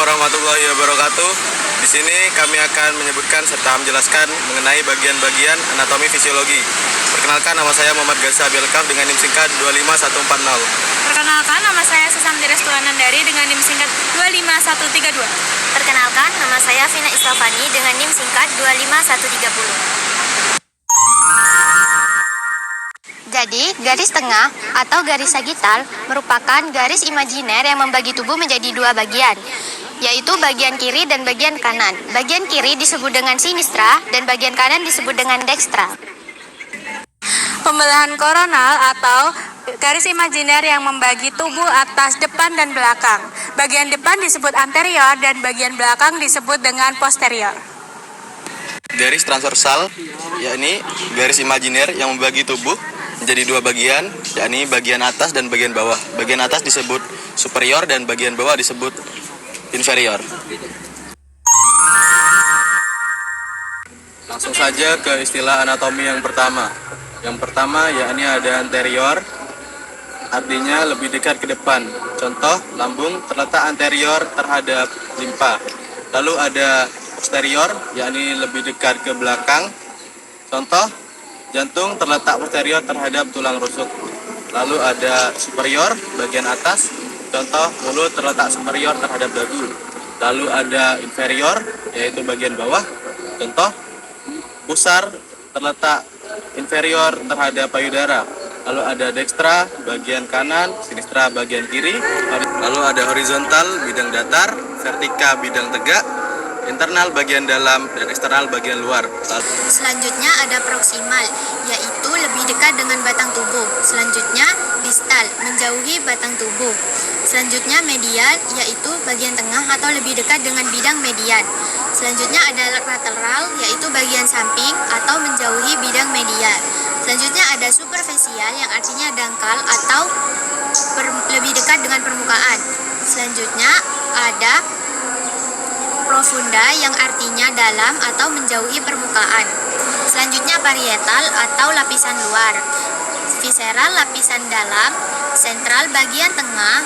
warahmatullahi wabarakatuh. Di sini kami akan menyebutkan serta menjelaskan mengenai bagian-bagian anatomi fisiologi. Perkenalkan, nama saya Muhammad Gaza Bielkaf dengan NIM singkat 25140. Perkenalkan, nama saya Susanti Restuanandari dengan NIM singkat 25132. Perkenalkan, nama saya Vina Iswafani dengan NIM singkat 25130. Jadi, garis tengah atau garis sagital merupakan garis imajiner yang membagi tubuh menjadi dua bagian, yaitu bagian kiri dan bagian kanan. Bagian kiri disebut dengan sinistra dan bagian kanan disebut dengan dekstra. Pembelahan koronal atau garis imajiner yang membagi tubuh atas, depan, dan belakang. Bagian depan disebut anterior dan bagian belakang disebut dengan posterior. Garis transversal, yakni garis imajiner yang membagi tubuh menjadi dua bagian, yakni bagian atas dan bagian bawah. Bagian atas disebut superior dan bagian bawah disebut inferior. Langsung saja ke istilah anatomi yang pertama. Yang pertama yakni ada anterior, artinya lebih dekat ke depan. Contoh, lambung terletak anterior terhadap limpa. Lalu ada posterior, yakni lebih dekat ke belakang. Contoh, jantung terletak posterior terhadap tulang rusuk. Lalu ada superior, bagian atas. Contoh, mulut terletak superior terhadap dagu. Lalu ada inferior, yaitu bagian bawah. Contoh, pusar terletak inferior terhadap payudara. Lalu ada dekstra, bagian kanan, sinistra, bagian kiri. Lalu ada horizontal, bidang datar, vertika, bidang tegak, internal bagian dalam, dan eksternal bagian luar. Selanjutnya ada proksimal, yaitu lebih dekat dengan batang tubuh. Selanjutnya distal, menjauhi batang tubuh. Selanjutnya medial, yaitu bagian tengah atau lebih dekat dengan bidang median. Selanjutnya ada lateral, yaitu bagian samping atau menjauhi bidang medial. Selanjutnya ada superficial, yang artinya dangkal atau lebih dekat dengan permukaan. Selanjutnya ada profunda, yang artinya dalam atau menjauhi permukaan. Selanjutnya parietal atau lapisan luar. Visceral, lapisan dalam. Sentral, bagian tengah.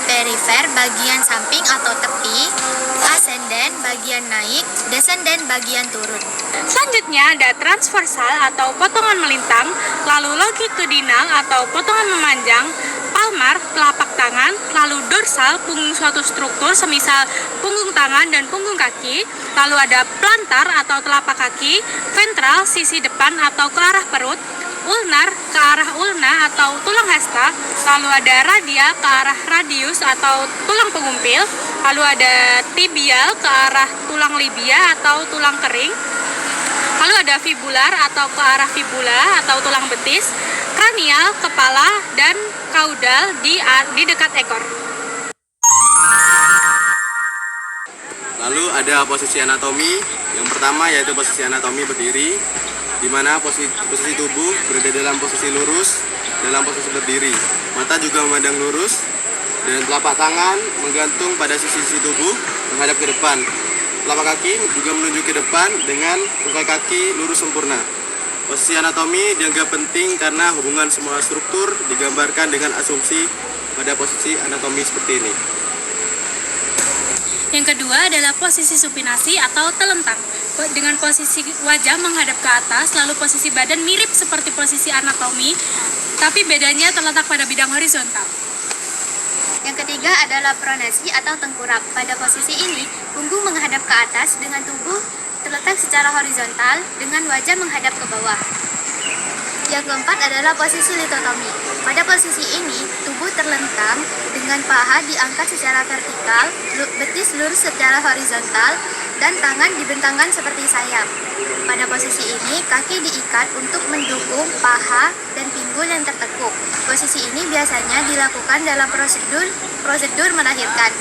Perifer, bagian samping atau tepi. Ascendent, bagian naik. Descendant, bagian turun. Selanjutnya ada transversal atau potongan melintang, lalu longitudinal atau potongan memanjang, palmar, telapak tangan, lalu dorsal, punggung suatu struktur semisal punggung tangan dan punggung kaki, lalu ada plantar atau telapak kaki, ventral, sisi depan atau ke arah perut, ulnar, ke arah ulna atau tulang hesta, lalu ada radial, ke arah radius atau tulang pengumpil, lalu ada tibial, ke arah tulang libia atau tulang kering, lalu ada fibular atau ke arah fibula atau tulang betis, kranial, kepala, dan kaudal di dekat ekor. Lalu ada posisi anatomi. Yang pertama yaitu posisi anatomi berdiri, di mana posisi tubuh berada dalam posisi lurus, dalam posisi berdiri. Mata juga memandang lurus, dan telapak tangan menggantung pada sisi tubuh menghadap ke depan. Telapak kaki juga menunjuk ke depan dengan tungkai kaki lurus sempurna. Posisi anatomi dianggap penting karena hubungan semua struktur digambarkan dengan asumsi pada posisi anatomi seperti ini. Yang kedua adalah posisi supinasi atau telentang, dengan posisi wajah menghadap ke atas, lalu posisi badan mirip seperti posisi anatomi, tapi bedanya terletak pada bidang horizontal. Yang ketiga adalah pronasi atau tengkurap. Pada posisi ini, punggung menghadap ke atas dengan tubuh terletak secara horizontal dengan wajah menghadap ke bawah. Yang keempat adalah posisi litotomi. Pada posisi ini, tubuh terlentang dengan paha diangkat secara vertikal, betis lurus secara horizontal, dan tangan dibentangkan seperti sayap. Pada posisi ini, kaki diikat untuk mendukung paha dan pinggul yang tertekuk. Posisi ini biasanya dilakukan dalam prosedur melahirkan.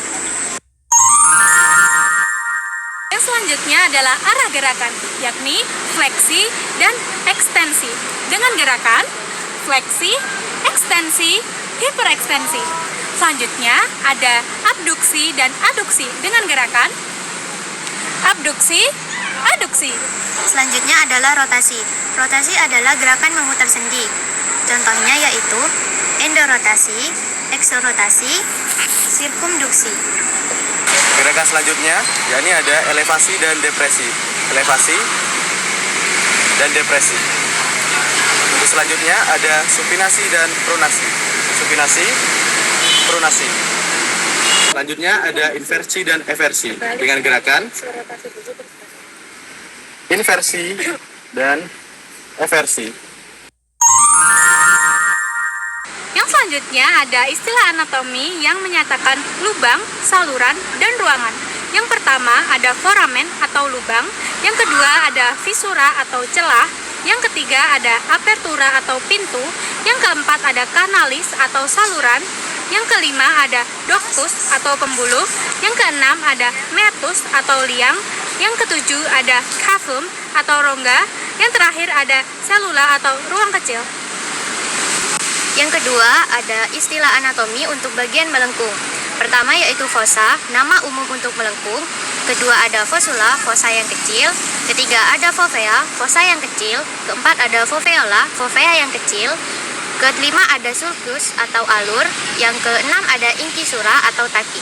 Yang selanjutnya adalah arah gerakan, yakni fleksi dan ekstensi. Dengan gerakan fleksi, ekstensi, hiperekstensi. Selanjutnya ada abduksi dan aduksi dengan gerakan abduksi, aduksi. Selanjutnya adalah rotasi. Rotasi adalah gerakan memutar sendi. Contohnya yaitu endorotasi, eksorotasi, sirkumduksi. Gerakan selanjutnya, yakni ada elevasi dan depresi. Elevasi dan depresi. Untuk selanjutnya ada supinasi dan pronasi. Supinasi, pronasi. Selanjutnya ada inversi dan eversi dengan gerakan inversi dan eversi. Yang selanjutnya ada istilah anatomi yang menyatakan lubang, saluran, dan ruangan. Yang pertama ada foramen atau lubang, yang kedua ada fisura atau celah, yang ketiga ada apertura atau pintu, yang keempat ada kanalis atau saluran, yang kelima ada ductus atau pembuluh, yang keenam ada meatus atau liang, yang ketujuh ada cavum atau rongga, yang terakhir ada selula atau ruang kecil. Yang kedua, ada istilah anatomi untuk bagian melengkung. Pertama yaitu fossa, nama umum untuk melengkung. Kedua ada fossula, fossa yang kecil. Ketiga ada fovea, fossa yang kecil. Keempat ada foveola, fovea yang kecil. Kelima ada sulcus atau alur. Yang keenam ada incisura atau taki.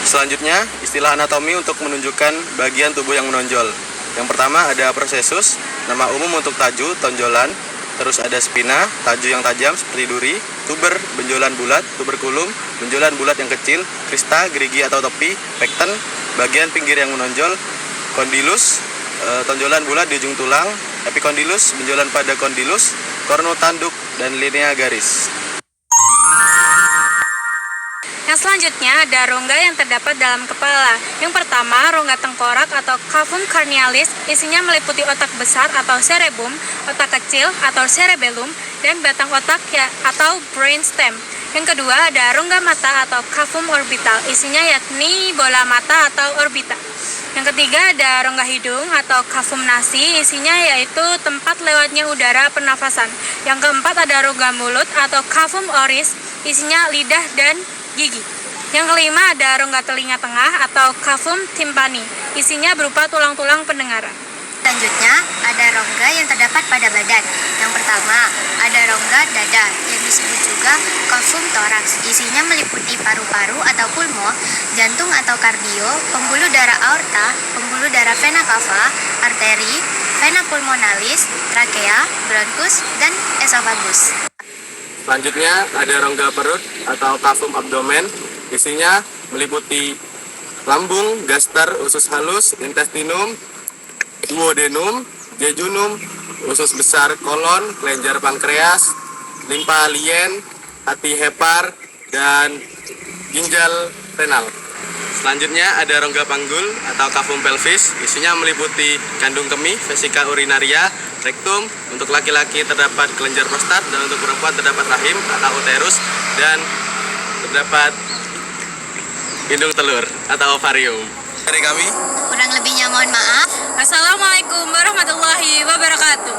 Selanjutnya, istilah anatomi untuk menunjukkan bagian tubuh yang menonjol. Yang pertama ada processus, nama umum untuk taju, tonjolan. Terus ada spina, taju yang tajam seperti duri, tuber, benjolan bulat, tuberculum, benjolan bulat yang kecil, crista, gerigi atau tepi, pecten, bagian pinggir yang menonjol, condylus, tonjolan bulat di ujung tulang, epicondylus, benjolan pada condylus, korno tanduk, dan linea garis. Yang selanjutnya ada rongga yang terdapat dalam kepala. Yang pertama, rongga tengkorak atau cavum cranialis, isinya meliputi otak besar atau cerebrum, otak kecil atau cerebellum, dan batang otak atau brainstem. Yang kedua ada rongga mata atau cavum orbital, isinya yakni bola mata atau orbita. Yang ketiga ada rongga hidung atau cavum nasi, isinya yaitu tempat lewatnya udara pernafasan. Yang keempat ada rongga mulut atau cavum oris, isinya lidah dan gigi. Yang kelima ada rongga telinga tengah atau cavum tympani, isinya berupa tulang-tulang pendengaran. Selanjutnya ada rongga yang terdapat pada badan. Yang pertama ada rongga dada yang disebut juga cavum thorax, isinya meliputi paru-paru atau pulmo, jantung atau kardio, pembuluh darah aorta, pembuluh darah vena cava, arteri, vena pulmonalis, trakea, bronkus, dan esophagus. Selanjutnya ada rongga perut atau cavum abdomen, isinya meliputi lambung, gaster, usus halus, intestinum, duodenum, jejunum, usus besar kolon, kelenjar pankreas, limpa lien, hati hepar, dan ginjal renal. Selanjutnya ada rongga panggul atau cavum pelvis, isinya meliputi kandung kemih, vesika urinaria, rektum, untuk laki-laki terdapat kelenjar prostat, dan untuk perempuan terdapat rahim atau uterus, dan terdapat indung telur atau ovarium. Dari kami, Kurang lebihnya mohon maaf. Assalamualaikum warahmatullahi wabarakatuh.